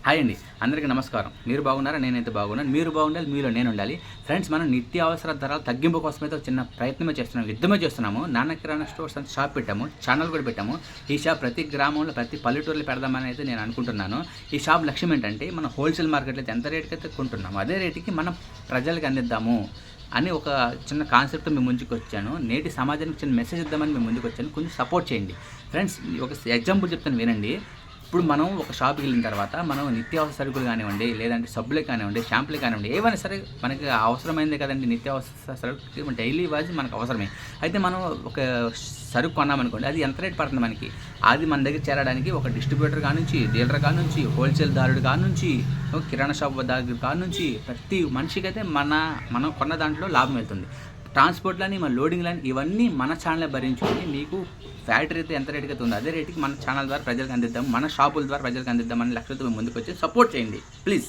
Hi అండి, అందరికీ నమస్కారం. మీరు బాగున్నారా? నేనైతే బాగున్నాను. మీరు బాగుండాలి, మీలో నేను ఉండాలి. ఫ్రెండ్స్, మనం నిత్యావసర ధరల తగ్గింపు కోసమైతే ఒక చిన్న ప్రయత్నమే చేస్తున్నాం, యుద్ధమే చేస్తున్నాము. నాన్న కిరాణా స్టోర్స్ అని షాప్ పెట్టాము, ఛానల్ కూడా పెట్టాము. ఈ షాప్ ప్రతి గ్రామంలో, ప్రతి పల్లెటూరులో పెడదామని అయితే నేను అనుకుంటున్నాను. ఈ షాప్ లక్ష్యం ఏంటంటే, మనం హోల్సేల్ మార్కెట్లో అయితే ఎంత రేటుకి అయితే కొంటున్నాము, అదే రేటుకి మనం ప్రజలకు అందిద్దాము అని ఒక చిన్న కాన్సెప్ట్ మేము ముందుకు వచ్చాను. నేటి సమాజానికి చిన్న మెసేజ్ ఇద్దామని మేము ముందుకు వచ్చాను. కొంచెం సపోర్ట్ చేయండి ఫ్రెండ్స్. ఒక ఎగ్జాంపుల్ చెప్తాను, వినండి. ఇప్పుడు మనం ఒక షాప్కి వెళ్ళిన తర్వాత మనం నిత్యావసర సరుకులు కానివ్వండి, లేదంటే సబ్బులే కానివ్వండి, షాంపులే కానివ్వండి, ఏవైనా సరే మనకి అవసరమైందే కదండి. నిత్యావసర సరుకు డైలీ వాజ్ మనకు అవసరమే. అయితే మనం ఒక సరుకు కొన్నామనుకోండి, అది ఎంత రేట్ పడుతుంది మనకి, అది మన దగ్గర చేరడానికి ఒక డిస్ట్రిబ్యూటర్ కానుంచి, డీలర్ కానుంచి, హోల్సేల్ దారుడు కానుంచి, కిరాణా షాప్ దగ్గర కానుంచి ప్రతి మనిషికి అయితే మనం కొన్న దాంట్లో లాభం వెళ్తుంది. ట్రాన్స్పోర్ట్లని, మన లోడింగ్లని ఇవన్నీ మన ఛానల్ భరించుకొని మీకు ఫ్యాక్టరీ అయితే ఎంత రేటుకి అయితే ఉందో అదే రేటుకి మన ఛానల్ ద్వారా ప్రజలకు అందిద్దాం, మన షాపుల ద్వారా ప్రజలకు అందిద్దామని లక్ష్యంతో మేము ముందుకు వచ్చి సపోర్ట్ చేయండి ప్లీజ్.